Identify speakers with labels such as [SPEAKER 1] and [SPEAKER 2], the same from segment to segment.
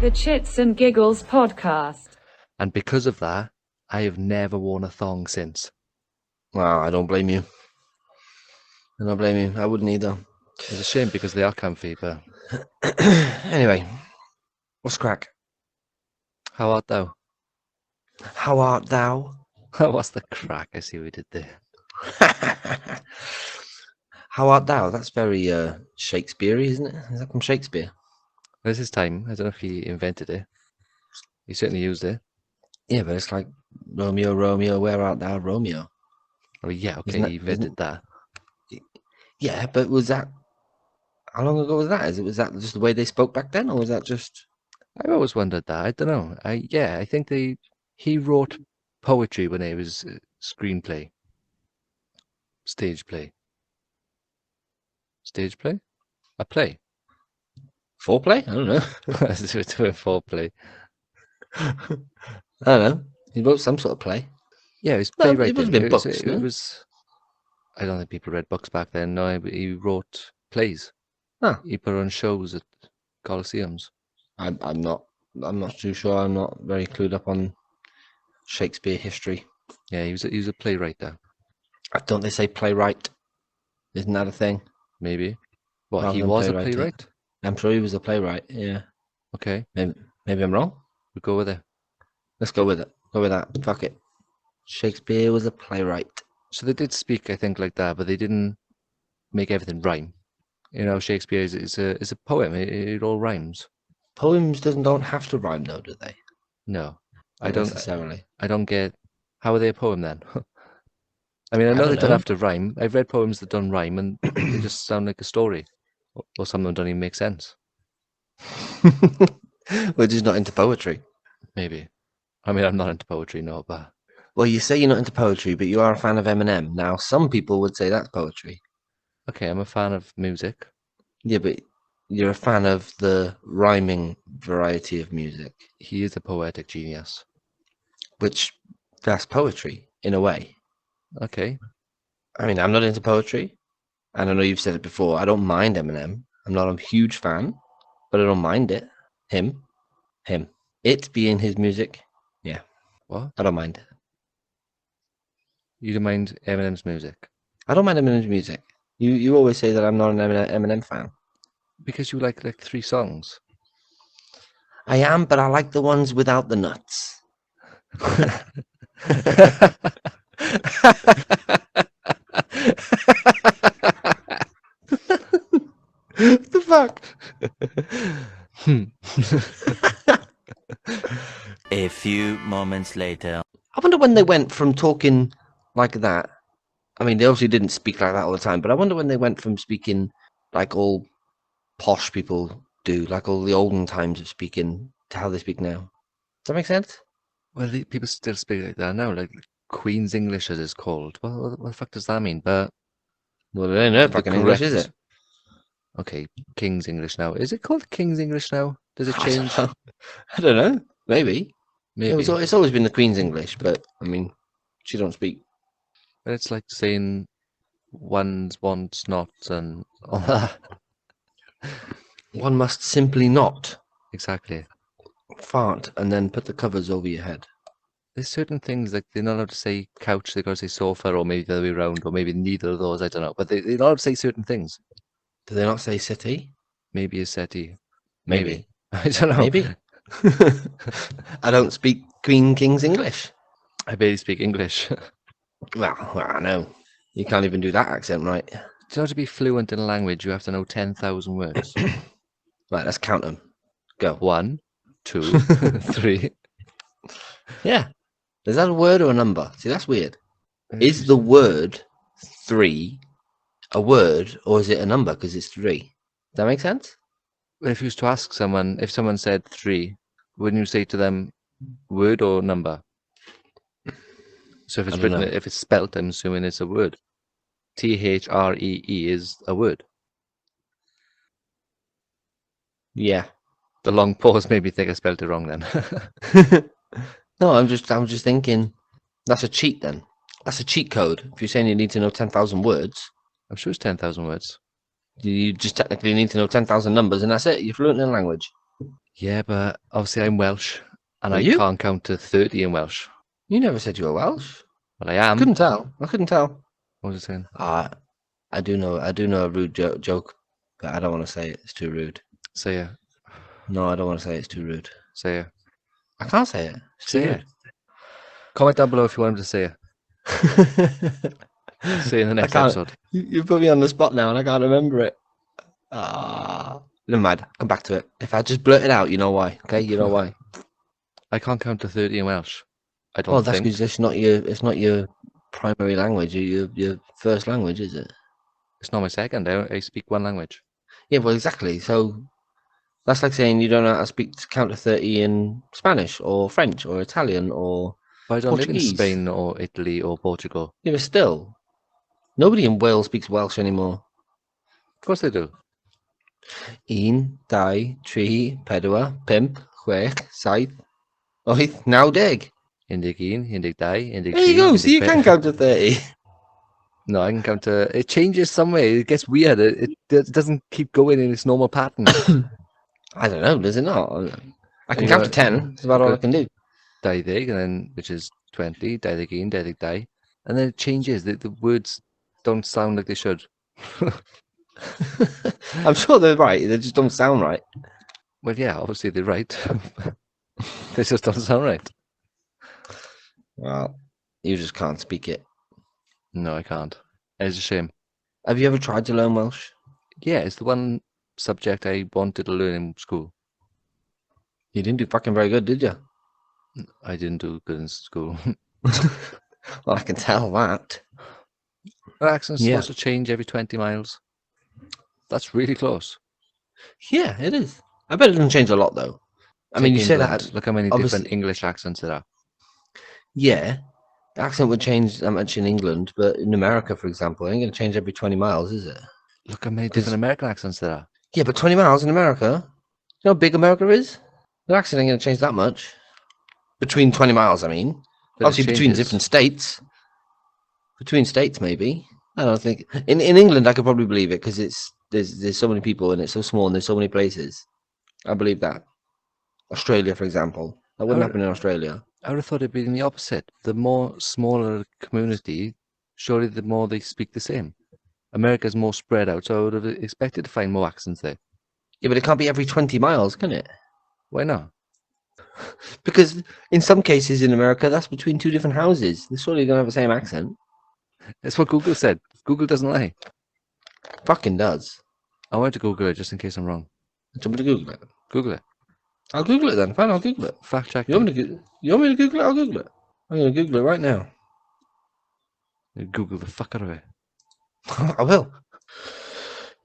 [SPEAKER 1] the Chitz And Giggles Podcast.
[SPEAKER 2] And because of that, I have never worn a thong since.
[SPEAKER 3] Well, I don't blame you. I don't blame you. I wouldn't either.
[SPEAKER 2] It's a shame because they are comfy, but...
[SPEAKER 3] Anyway, what's crack?
[SPEAKER 2] How art thou?
[SPEAKER 3] How art thou?
[SPEAKER 2] What's the crack? I see what we did there.
[SPEAKER 3] How art thou? That's very Shakespearean, isn't it? Is that from Shakespeare?
[SPEAKER 2] This is time. I don't know if he invented it. He certainly used it.
[SPEAKER 3] Yeah, but it's like Romeo, Romeo, where art thou, Romeo?
[SPEAKER 2] Oh, yeah, okay, he invented that.
[SPEAKER 3] Yeah, but was that... How long ago was that? Was that just the way they spoke back then, or was that just...
[SPEAKER 2] I've always wondered that. I don't know. I think he wrote poetry when it was screenplay. Stage play. Stage play? A play?
[SPEAKER 3] Foreplay? I don't know.
[SPEAKER 2] It's a foreplay.
[SPEAKER 3] I don't know. He wrote some sort of play.
[SPEAKER 2] Yeah, it was
[SPEAKER 3] No,
[SPEAKER 2] playwriting.
[SPEAKER 3] it must have been books,
[SPEAKER 2] It
[SPEAKER 3] no?
[SPEAKER 2] was. I don't think people read books back then. No, but he wrote plays.
[SPEAKER 3] Huh.
[SPEAKER 2] He put on shows at Colosseums.
[SPEAKER 3] I'm not too sure. I'm not very clued up on Shakespeare history.
[SPEAKER 2] Yeah, he was a playwright there.
[SPEAKER 3] Don't they say playwright? Isn't that a thing?
[SPEAKER 2] Maybe. What,
[SPEAKER 3] Rather
[SPEAKER 2] he
[SPEAKER 3] than
[SPEAKER 2] was a
[SPEAKER 3] playwright,
[SPEAKER 2] playwright?
[SPEAKER 3] I'm sure he was a playwright. Yeah.
[SPEAKER 2] Okay,
[SPEAKER 3] Maybe I'm wrong.
[SPEAKER 2] we'll go with it.
[SPEAKER 3] Let's go with it. Go with that. Fuck it. Shakespeare was a playwright.
[SPEAKER 2] So they did speak, I think, like that, but they didn't make everything rhyme. You know, Shakespeare is a poem. It all rhymes.
[SPEAKER 3] Poems don't have to rhyme though, do they?
[SPEAKER 2] No,
[SPEAKER 3] Not
[SPEAKER 2] I don't.
[SPEAKER 3] necessarily.
[SPEAKER 2] I don't get. How are they a poem then? I mean, I know
[SPEAKER 3] don't
[SPEAKER 2] they don't
[SPEAKER 3] know.
[SPEAKER 2] have to rhyme. I've read poems that don't rhyme, and they just sound like a story, or some of them don't even make sense.
[SPEAKER 3] We're just not into poetry.
[SPEAKER 2] Maybe. I mean, I'm not into poetry, no, but
[SPEAKER 3] Well, you say you're not into poetry, but you are a fan of Eminem. Now, some people would say that's poetry.
[SPEAKER 2] okay, I'm a fan of music.
[SPEAKER 3] Yeah, but you're a fan of the rhyming variety of music,
[SPEAKER 2] He is a poetic genius.
[SPEAKER 3] which that's poetry in a way.
[SPEAKER 2] Okay,
[SPEAKER 3] I mean, I'm not into poetry, and I know you've said it before. I don't mind Eminem. I'm not a huge fan, but I don't mind it. Him. It being his music, yeah,
[SPEAKER 2] what?
[SPEAKER 3] I don't mind it.
[SPEAKER 2] You don't mind Eminem's music
[SPEAKER 3] I don't mind Eminem's music. You always say that I'm not an Eminem fan.
[SPEAKER 2] because you like 3 songs.
[SPEAKER 3] I am, but I like the ones without the nuts. What the fuck?
[SPEAKER 4] A few moments later.
[SPEAKER 3] I wonder when they went from talking like that. I mean, they obviously didn't speak like that all the time, but I wonder when they went from speaking like all posh people do, like all the olden times of speaking, to how they speak now. Does that make sense?
[SPEAKER 2] Well, people still speak like that now, like Queen's English as it's called. Well, what the fuck does that mean? But
[SPEAKER 3] Well, they ain't no
[SPEAKER 2] the
[SPEAKER 3] fucking English, is
[SPEAKER 2] correct-
[SPEAKER 3] it?
[SPEAKER 2] Okay, King's English now. Is it called King's English now? Does it change?
[SPEAKER 3] I don't know. Maybe.
[SPEAKER 2] Maybe.
[SPEAKER 3] It's always been the Queen's English, but I mean, she don't speak.
[SPEAKER 2] But it's like saying ones, wants, not, and all that.
[SPEAKER 3] One must simply not
[SPEAKER 2] Exactly.
[SPEAKER 3] fart and then put the covers over your head.
[SPEAKER 2] There's certain things like they're not allowed to say couch, they've got to say sofa, or maybe the other way around, or maybe neither of those, I don't know. But they're not allowed to say certain things.
[SPEAKER 3] Do they not say city?
[SPEAKER 2] Maybe a settee.
[SPEAKER 3] Maybe.
[SPEAKER 2] I don't know.
[SPEAKER 3] Maybe. I don't speak King's English.
[SPEAKER 2] I barely speak English.
[SPEAKER 3] Well, I know. You can't even do that accent right.
[SPEAKER 2] You know, to be fluent in a language, you have to know 10,000 words.
[SPEAKER 3] Right, let's count them. Go.
[SPEAKER 2] 1, 2, 3.
[SPEAKER 3] Yeah. Is that a word or a number? See, that's weird. Is the word 3 a word or is it a number because it's 3? Does that make sense?
[SPEAKER 2] Well, if you was to ask someone, if someone said 3, wouldn't you say to them word or number? So if it's
[SPEAKER 3] I don't
[SPEAKER 2] written,
[SPEAKER 3] know.
[SPEAKER 2] if it's spelt, I'm assuming it's a word. THREE is a word.
[SPEAKER 3] Yeah.
[SPEAKER 2] The long pause made me think I spelled it wrong then.
[SPEAKER 3] No, I'm just thinking that's a cheat then. That's a cheat code. If you're saying you need to know 10,000 words,
[SPEAKER 2] I'm sure it's 10,000 words.
[SPEAKER 3] you just technically need to know 10,000 numbers and that's it. You're fluent in a language.
[SPEAKER 2] Yeah, but obviously I'm Welsh, and
[SPEAKER 3] Are
[SPEAKER 2] I
[SPEAKER 3] you?
[SPEAKER 2] can't count to 30 in Welsh.
[SPEAKER 3] You never said you were Welsh.
[SPEAKER 2] But I am.
[SPEAKER 3] Couldn't tell. I couldn't tell.
[SPEAKER 2] What was I saying?
[SPEAKER 3] I do know a rude joke, but I don't want to say it. It's too rude.
[SPEAKER 2] Say it.
[SPEAKER 3] No, I don't want to say it. It's too rude.
[SPEAKER 2] Say it.
[SPEAKER 3] I can't say it. It's too
[SPEAKER 2] Say
[SPEAKER 3] rude.
[SPEAKER 2] it. Comment down below if you want him to say it. Say it in the next episode.
[SPEAKER 3] You put me on the spot now, and I can't remember it. Never mind. Come back to it. If I just blurt it out, you know why. Okay, you know why.
[SPEAKER 2] I can't count to 30 in Welsh. I don't
[SPEAKER 3] Well, that's
[SPEAKER 2] think.
[SPEAKER 3] because it's not your primary language. Your first language, is it?
[SPEAKER 2] It's not my second. I speak one language.
[SPEAKER 3] Yeah, well, exactly. So that's like saying you don't know how to count to 30 in Spanish or French or Italian or
[SPEAKER 2] But I don't
[SPEAKER 3] Portuguese.
[SPEAKER 2] live in Spain or Italy or Portugal.
[SPEAKER 3] Yeah, but still, nobody in Wales speaks Welsh anymore.
[SPEAKER 2] Of course they do.
[SPEAKER 3] 1, 2, 3, 4, 5, 6, 7, 8, 9, 10.
[SPEAKER 2] 11, 12, 13.
[SPEAKER 3] There you go. So you can count to 30.
[SPEAKER 2] No, I can count to... It changes some way. It gets weird. It doesn't keep going in its normal pattern.
[SPEAKER 3] I don't know. Does it not? I can
[SPEAKER 2] You
[SPEAKER 3] count
[SPEAKER 2] know,
[SPEAKER 3] to 10. That's about all I can do.
[SPEAKER 2] 20, and then which is 20, 21, 22, and then it changes. The words don't sound like they should.
[SPEAKER 3] I'm sure they're right. They just don't sound right.
[SPEAKER 2] Well, yeah, obviously they're right. They just don't sound right.
[SPEAKER 3] Well, you just can't speak it.
[SPEAKER 2] No, I can't. It's a shame.
[SPEAKER 3] Have you ever tried to learn Welsh?
[SPEAKER 2] Yeah, it's the one subject I wanted to learn in school.
[SPEAKER 3] You didn't do fucking very good, did you?
[SPEAKER 2] I didn't do good in school.
[SPEAKER 3] Well, I can tell that.
[SPEAKER 2] Our accent's
[SPEAKER 3] Yeah.
[SPEAKER 2] supposed to change every 20 miles. That's really close.
[SPEAKER 3] Yeah, it is. I bet it doesn't change a lot, though. I mean, you say
[SPEAKER 2] England,
[SPEAKER 3] that.
[SPEAKER 2] Look how many
[SPEAKER 3] obviously-
[SPEAKER 2] different English accents there are.
[SPEAKER 3] Yeah, the accent would change that much in England, but in America, for example, it ain't going to change every 20 miles, is it?
[SPEAKER 2] Look how many
[SPEAKER 3] 'Cause-
[SPEAKER 2] different American accents there are.
[SPEAKER 3] Yeah, but 20 miles in America, you know how big America is? The accent ain't going to change that much. Between 20 miles, I mean.
[SPEAKER 2] But it
[SPEAKER 3] Obviously, between
[SPEAKER 2] changes.
[SPEAKER 3] different states. Between states, maybe. I don't think. In England, I could probably believe it because there's so many people and it's so small and there's so many places. I believe that. Australia, for example. That wouldn't
[SPEAKER 2] Oh.
[SPEAKER 3] happen in Australia.
[SPEAKER 2] I would have thought it'd be the opposite. The more smaller the community, surely the more they speak the same. America's more spread out, so I would have expected to find more accents there.
[SPEAKER 3] Yeah, but it can't be every 20 miles, can it?
[SPEAKER 2] Why not?
[SPEAKER 3] Because in some cases in America, that's between two different houses. They're surely going to have the same accent.
[SPEAKER 2] That's what Google said. Google doesn't lie.
[SPEAKER 3] Fucking does.
[SPEAKER 2] I want to Google it just in case I'm wrong.
[SPEAKER 3] Do you want me to Google it?
[SPEAKER 2] Google it.
[SPEAKER 3] I'll Google it then. Fine, I'll Google it.
[SPEAKER 2] Fact check.
[SPEAKER 3] You want me to Google it? I'll Google it. I'm going to Google it right now.
[SPEAKER 2] Google the fuck out of it.
[SPEAKER 3] I will.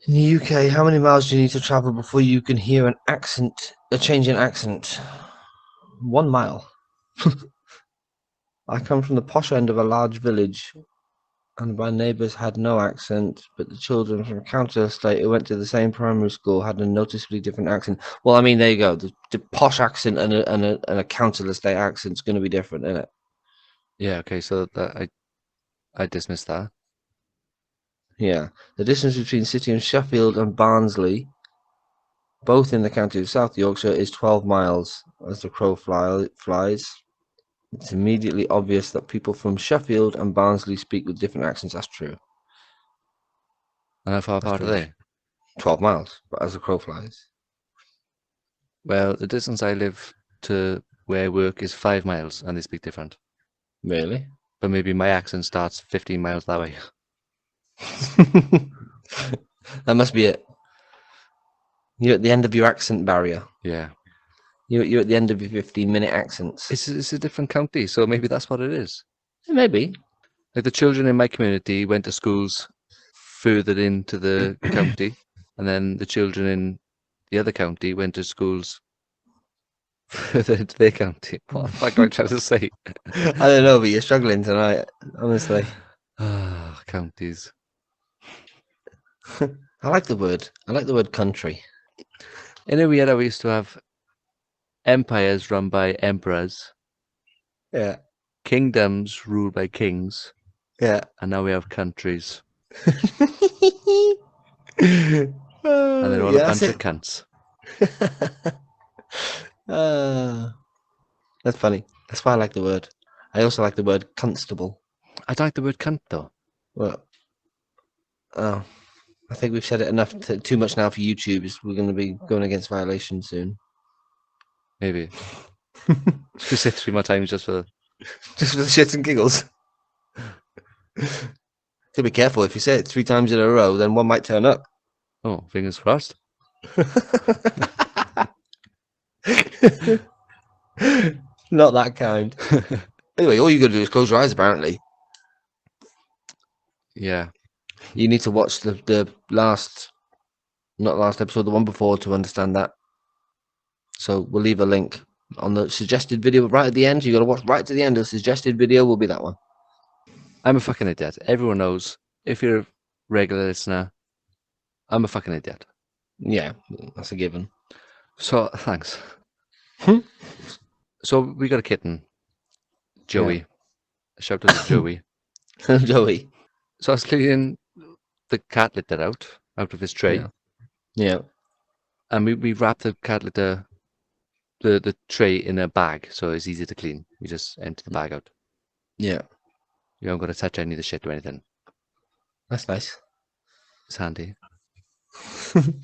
[SPEAKER 3] In the UK, how many miles do you need to travel before you can hear a change in accent? 1 mile. I come from the posh end of a large village, and my neighbours had no accent, but the children from Counter Estate who went to the same primary school had a noticeably different accent. Well, I mean, there you go. The posh accent and a Counter Estate accent's going to be different, isn't it?
[SPEAKER 2] Yeah, okay, so that I dismissed that.
[SPEAKER 3] Yeah. The distance between City and Sheffield and Barnsley, both in the county of South Yorkshire, is 12 miles as the crow flies. It's immediately obvious that people from Sheffield and Barnsley speak with different accents. That's true.
[SPEAKER 2] And how far apart are
[SPEAKER 3] true.
[SPEAKER 2] they?
[SPEAKER 3] 12 miles, but as the crow flies.
[SPEAKER 2] Well, the distance I live to where I work is 5 miles, and they speak different.
[SPEAKER 3] Really?
[SPEAKER 2] But maybe my accent starts 15 miles that way.
[SPEAKER 3] That must be it. You're at the end of your accent barrier.
[SPEAKER 2] Yeah.
[SPEAKER 3] You're at the end of your 15-minute accents.
[SPEAKER 2] It's a different county, so maybe that's what it is.
[SPEAKER 3] Maybe.
[SPEAKER 2] Like the children in my community went to schools further into the county, and then the children in the other county went to schools further into their county. What the fuck am I trying to say?
[SPEAKER 3] I don't know, but you're struggling tonight, honestly.
[SPEAKER 2] Ah, counties.
[SPEAKER 3] I like the word country.
[SPEAKER 2] In a weird, we used to have empires run by emperors,
[SPEAKER 3] Yeah.
[SPEAKER 2] kingdoms ruled by kings,
[SPEAKER 3] Yeah.
[SPEAKER 2] and now we have countries.
[SPEAKER 3] And
[SPEAKER 2] And they're all a bunch of cunts.
[SPEAKER 3] That's funny. That's why I like the word. I also like the word constable.
[SPEAKER 2] I don't like the word cunt though.
[SPEAKER 3] Well, oh, I think we've said it enough. Too much now for YouTube. We're going to be going against violation soon.
[SPEAKER 2] Maybe. Should we say 3 more times just for...
[SPEAKER 3] Just for the shits and giggles. So be careful. If you say it 3 times in a row, then one might turn up.
[SPEAKER 2] Oh, fingers crossed.
[SPEAKER 3] Not that kind. Anyway, all you got to do is close your eyes, apparently.
[SPEAKER 2] Yeah.
[SPEAKER 3] You need to watch the last, not last episode, the one before to understand that. So we'll leave a link on the suggested video right at the end. You got to watch right to the end. The suggested video will be that one.
[SPEAKER 2] I'm a fucking idiot. Everyone knows. If you're a regular listener, I'm a fucking idiot.
[SPEAKER 3] Yeah, that's a given.
[SPEAKER 2] So, thanks.
[SPEAKER 3] Hmm?
[SPEAKER 2] So, we got a kitten. Joey.
[SPEAKER 3] Yeah.
[SPEAKER 2] Shout out to Joey.
[SPEAKER 3] Joey.
[SPEAKER 2] So, I was cleaning the cat litter out of his tray.
[SPEAKER 3] Yeah.
[SPEAKER 2] And we wrapped the cat litter, the tray in a bag, so it's easy to clean. We just empty the bag out.
[SPEAKER 3] Yeah.
[SPEAKER 2] You don't got to touch any of the shit or anything.
[SPEAKER 3] That's nice.
[SPEAKER 2] It's handy.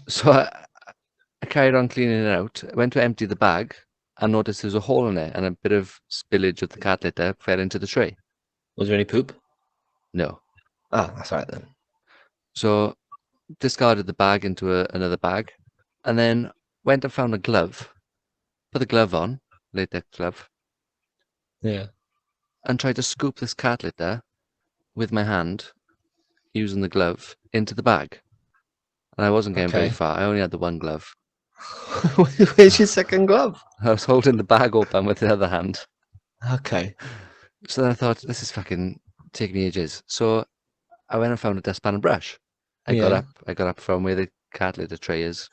[SPEAKER 2] So I carried on cleaning it out. I went to empty the bag and noticed there was a hole in it and a bit of spillage of the cat litter fell into the tray.
[SPEAKER 3] Was there any poop?
[SPEAKER 2] No.
[SPEAKER 3] Oh, that's right then.
[SPEAKER 2] So discarded the bag into another bag and then went and found a glove. Put the glove on, latex glove,
[SPEAKER 3] Yeah.
[SPEAKER 2] and tried to scoop this cat litter with my hand using the glove into the bag. And I wasn't getting very
[SPEAKER 3] Okay.
[SPEAKER 2] far. I only had the one glove.
[SPEAKER 3] Where's your second glove?
[SPEAKER 2] I was holding the bag open with the other hand.
[SPEAKER 3] Okay.
[SPEAKER 2] So then I thought, this is fucking taking me ages. So I went and found a dustpan and brush. I got up from where the cat litter tray is.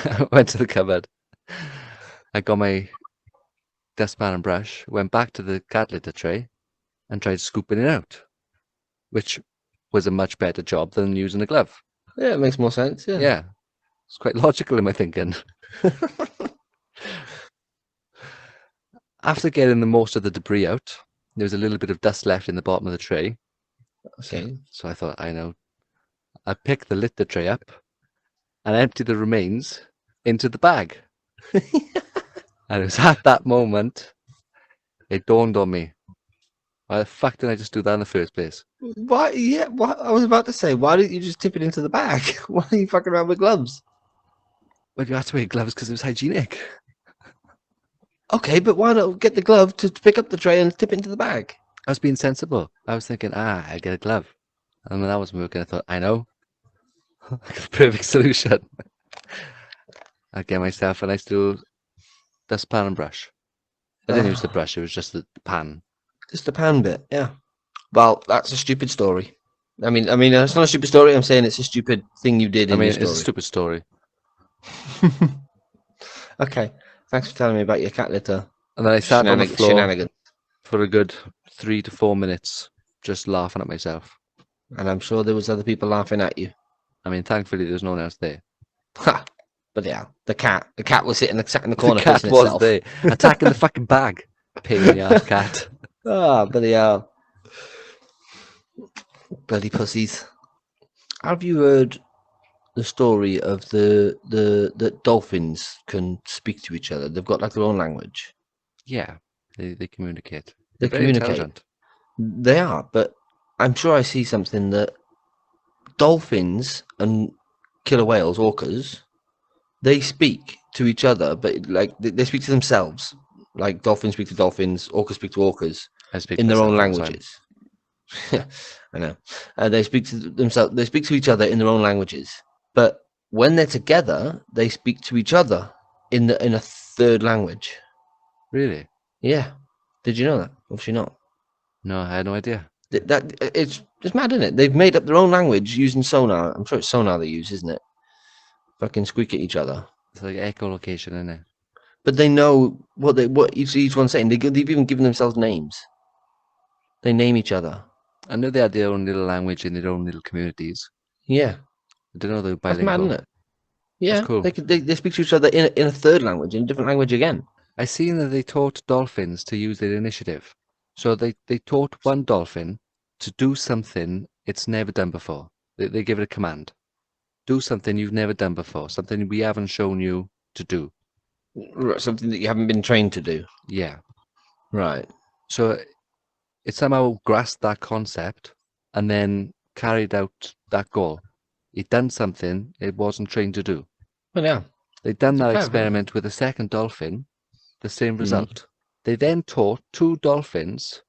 [SPEAKER 2] I went to the cupboard. I got my dustpan and brush, went back to the cat litter tray and tried scooping it out, which was a much better job than using a glove.
[SPEAKER 3] Yeah, it makes more sense. Yeah.
[SPEAKER 2] Yeah. It's quite logical in my thinking. After getting the most of the debris out, there was a little bit of dust left in the bottom of the tray.
[SPEAKER 3] Okay.
[SPEAKER 2] So I thought, I know. I picked the litter tray up and emptied the remains into the bag. And it was at that moment it dawned on me. Why the fuck did I just do that in the first place?
[SPEAKER 3] Why? Yeah. What I was about to say. Why didn't you just tip it into the bag? Why are you fucking around with gloves?
[SPEAKER 2] Well, you had to wear gloves because it was hygienic.
[SPEAKER 3] Okay, but why not get the glove to pick up the tray and tip it into the bag?
[SPEAKER 2] I was being sensible. I was thinking, I get a glove. And when that wasn't working, I thought, I know. I got a perfect solution. I get myself a nice little dustpan and brush. I didn't use the brush, it was just the pan.
[SPEAKER 3] Just the pan bit, yeah. Well, that's a stupid story. I mean, it's not a stupid story. I'm saying it's a stupid thing you did.
[SPEAKER 2] I mean,
[SPEAKER 3] your story.
[SPEAKER 2] it's a stupid story.
[SPEAKER 3] Okay, thanks for telling me about your cat litter.
[SPEAKER 2] And then I sat on the floor
[SPEAKER 3] Shenanigans.
[SPEAKER 2] for a good 3 to 4 minutes, just laughing at myself.
[SPEAKER 3] And I'm sure there was other people laughing at you.
[SPEAKER 2] I mean, thankfully, there's no one else there.
[SPEAKER 3] Ha! But yeah, the cat was sat in the corner.
[SPEAKER 2] The cat
[SPEAKER 3] facing
[SPEAKER 2] was
[SPEAKER 3] itself.
[SPEAKER 2] there, attacking the fucking bag. Pain in the ass cat.
[SPEAKER 3] Ah, bloody hell. Bloody pussies. Have you heard the story of the dolphins can speak to each other? They've got like their own language.
[SPEAKER 2] Yeah, they communicate.
[SPEAKER 3] They
[SPEAKER 2] They're very
[SPEAKER 3] communicate.
[SPEAKER 2] intelligent.
[SPEAKER 3] They are, but I'm sure I see something that dolphins and killer whales, orcas, they speak to each other, but like they speak to themselves. Like dolphins speak to dolphins, orcas speak to orcas
[SPEAKER 2] I speak
[SPEAKER 3] in
[SPEAKER 2] to
[SPEAKER 3] their own
[SPEAKER 2] myself all the time.
[SPEAKER 3] languages. Yeah, I know. They speak to themselves. They speak to each other in their own languages. But when they're together, they speak to each other in a third language.
[SPEAKER 2] Really?
[SPEAKER 3] Yeah. Did you know that? Obviously not.
[SPEAKER 2] No, I had no idea.
[SPEAKER 3] It's mad, isn't it? They've made up their own language using sonar. I'm sure it's sonar they use, isn't it? Fucking squeak at each other.
[SPEAKER 2] It's like echolocation, isn't it?
[SPEAKER 3] But they know what each one's saying. They've even given themselves names. They name each other.
[SPEAKER 2] I knew they had their own little language in their own little communities.
[SPEAKER 3] Yeah.
[SPEAKER 2] I didn't know they were
[SPEAKER 3] That's
[SPEAKER 2] bilingual.
[SPEAKER 3] mad, isn't it? Yeah,
[SPEAKER 2] cool.
[SPEAKER 3] they speak to each other in a third language, in a different language again.
[SPEAKER 2] I seen that they taught dolphins to use their initiative. So they taught one dolphin to do something it's never done before. They give it a command. Do something you've never done before, something we haven't shown you to do.
[SPEAKER 3] Right, something that you haven't been trained to do.
[SPEAKER 2] Yeah.
[SPEAKER 3] Right.
[SPEAKER 2] So it somehow grasped that concept and then carried out that goal. It done something it wasn't trained to do.
[SPEAKER 3] Well, yeah.
[SPEAKER 2] They'd done that
[SPEAKER 3] clever.
[SPEAKER 2] experiment with a second dolphin, the same
[SPEAKER 3] Mhm.
[SPEAKER 2] result. They then taught two dolphins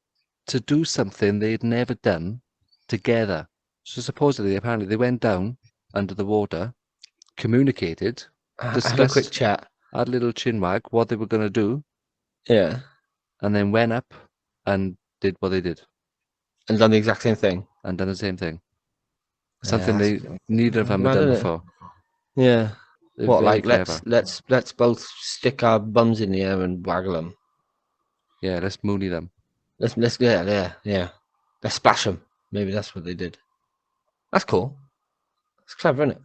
[SPEAKER 2] to do something they'd never done together. So supposedly, apparently, they went down under the water, communicated,
[SPEAKER 3] Had a quick
[SPEAKER 2] discussed,
[SPEAKER 3] chat.
[SPEAKER 2] had a little chin wag, what they were going to do,
[SPEAKER 3] Yeah.
[SPEAKER 2] and then went up and did what they did
[SPEAKER 3] And done the exact same thing.
[SPEAKER 2] and done the same thing.
[SPEAKER 3] Yeah,
[SPEAKER 2] Something
[SPEAKER 3] that's-
[SPEAKER 2] neither of them had
[SPEAKER 3] mad,
[SPEAKER 2] done
[SPEAKER 3] isn't it?
[SPEAKER 2] before.
[SPEAKER 3] Yeah.
[SPEAKER 2] They're
[SPEAKER 3] What,
[SPEAKER 2] very
[SPEAKER 3] like
[SPEAKER 2] clever.
[SPEAKER 3] let's both stick our bums in the air and waggle them.
[SPEAKER 2] Yeah, let's mooney them.
[SPEAKER 3] Let's yeah. Let's splash them. Maybe that's what they did. That's cool. It's clever, isn't it?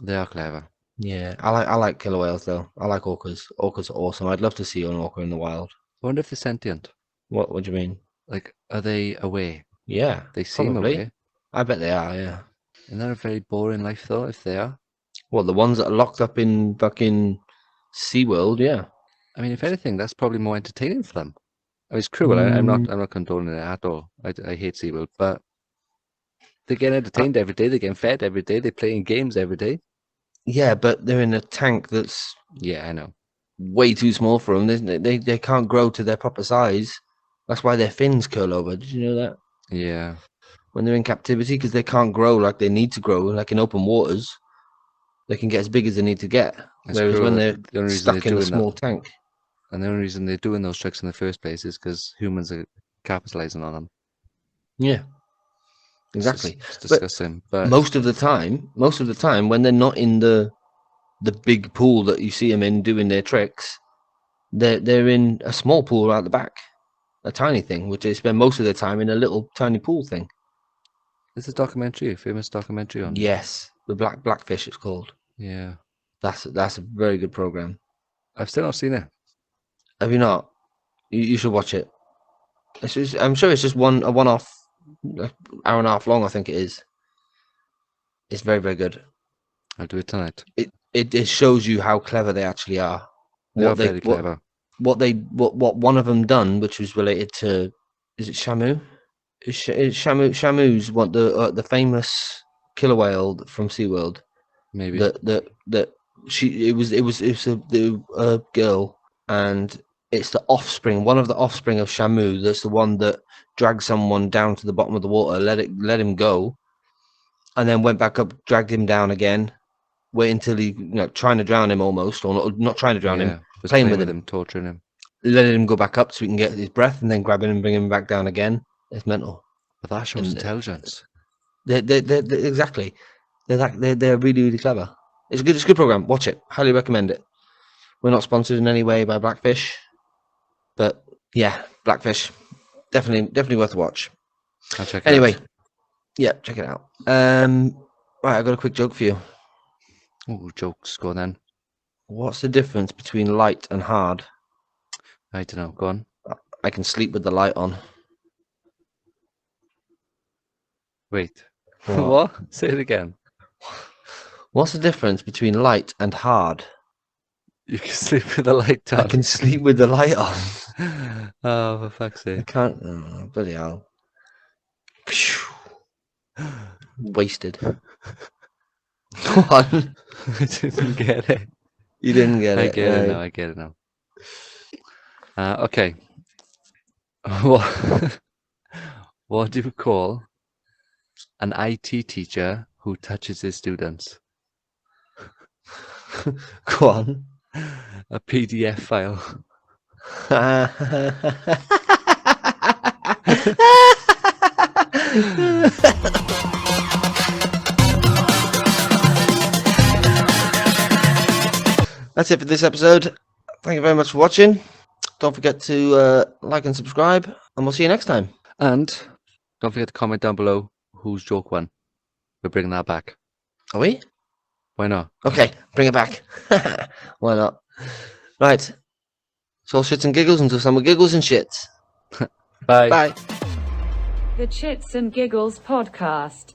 [SPEAKER 2] They are clever.
[SPEAKER 3] Yeah. I like killer whales though. I like orcas. Orcas are awesome. I'd love to see an orca in the wild.
[SPEAKER 2] I wonder if they're sentient.
[SPEAKER 3] What do you mean?
[SPEAKER 2] Like, are they aware?
[SPEAKER 3] Yeah.
[SPEAKER 2] They seem
[SPEAKER 3] probably.
[SPEAKER 2] aware.
[SPEAKER 3] I bet they are, yeah.
[SPEAKER 2] Isn't that a very boring life, though, if they are?
[SPEAKER 3] Well, the ones that are locked up in fucking SeaWorld, yeah.
[SPEAKER 2] I mean, if anything, that's probably more entertaining for them. I mean, it's cruel. I'm not condoning it at all. I hate SeaWorld, but they get entertained every day. They get fed every day. They play in games every day.
[SPEAKER 3] Yeah, but they're in a tank that's
[SPEAKER 2] Yeah, I know.
[SPEAKER 3] way too small for them. They can't grow to their proper size. That's why their fins curl over. Did you know that?
[SPEAKER 2] Yeah.
[SPEAKER 3] When they're in captivity, because they can't grow like they need to grow, like in open waters, they can get as big as they need to get.
[SPEAKER 2] It's
[SPEAKER 3] Whereas
[SPEAKER 2] cruel
[SPEAKER 3] when
[SPEAKER 2] that
[SPEAKER 3] they're
[SPEAKER 2] the only reason
[SPEAKER 3] stuck
[SPEAKER 2] they're
[SPEAKER 3] in a
[SPEAKER 2] doing that-
[SPEAKER 3] small tank.
[SPEAKER 2] And the only reason they're doing those tricks in the first place is because humans are capitalizing on them.
[SPEAKER 3] Yeah, exactly.
[SPEAKER 2] It's disgusting. But
[SPEAKER 3] Most of the time, when they're not in the big pool that you see them in doing their tricks, they're in a small pool out the back, a tiny thing, which they spend most of their time in a little tiny pool thing.
[SPEAKER 2] there's a documentary, a famous documentary on.
[SPEAKER 3] Yes, the Blackfish it's called.
[SPEAKER 2] Yeah.
[SPEAKER 3] That's a very good program.
[SPEAKER 2] I've still not seen it.
[SPEAKER 3] Have you not? You should watch it. I'm sure it's just a one-off, hour and a half long. I think it is. It's very, very good.
[SPEAKER 2] I'll do it tonight.
[SPEAKER 3] It shows you how clever they actually are.
[SPEAKER 2] They are very clever.
[SPEAKER 3] What one of them done, which was related to, is it Shamu? Shamu's what the famous killer whale from SeaWorld.
[SPEAKER 2] Maybe.
[SPEAKER 3] That it was a girl, and it's the offspring, one of the offspring of Shamu. That's the one that dragged someone down to the bottom of the water, let him go, and then went back up, dragged him down again, wait until he, trying to drown him almost, or not trying to drown him,
[SPEAKER 2] was
[SPEAKER 3] playing with him,
[SPEAKER 2] torturing him.
[SPEAKER 3] letting him go back up so he can get his breath, and then grabbing him and bringing him back down again. It's mental.
[SPEAKER 2] But that shows
[SPEAKER 3] And,
[SPEAKER 2] intelligence.
[SPEAKER 3] They're exactly. They're really, really clever. It's a good program. Watch it. Highly recommend it. We're not sponsored in any way by Blackfish, but yeah, Blackfish, definitely worth a watch.
[SPEAKER 2] I'll check it
[SPEAKER 3] Anyway,
[SPEAKER 2] out.
[SPEAKER 3] yeah, check it out. Right, I got a quick joke for you.
[SPEAKER 2] Oh, jokes. Go on then.
[SPEAKER 3] What's the difference between light and hard?
[SPEAKER 2] I don't know. Go on.
[SPEAKER 3] I can sleep with the light on.
[SPEAKER 2] Wait.
[SPEAKER 3] What?
[SPEAKER 2] What? Say it again.
[SPEAKER 3] What's the difference between light and hard?
[SPEAKER 2] You can sleep with the light on.
[SPEAKER 3] I can sleep with the light on.
[SPEAKER 2] Oh, for fuck's
[SPEAKER 3] I
[SPEAKER 2] sake.
[SPEAKER 3] can't. Oh, bloody hell. Wasted. What?
[SPEAKER 2] I didn't get it.
[SPEAKER 3] You didn't get
[SPEAKER 2] I
[SPEAKER 3] it.
[SPEAKER 2] get it
[SPEAKER 3] no.
[SPEAKER 2] now. I get it now. Okay. What do you call an IT teacher who touches his students?
[SPEAKER 3] Go on.
[SPEAKER 2] A PDF file.
[SPEAKER 3] That's it for this episode. Thank you very much for watching. Don't forget to like and subscribe, and we'll see you next time.
[SPEAKER 2] And don't forget to comment down below whose joke won. We're bringing that back.
[SPEAKER 3] Are we?
[SPEAKER 2] Why not?
[SPEAKER 3] Okay, bring it back. Why not? Right. So shits and giggles until some giggles and shits.
[SPEAKER 2] Bye.
[SPEAKER 3] Bye.
[SPEAKER 1] The Chitz and Giggles Podcast.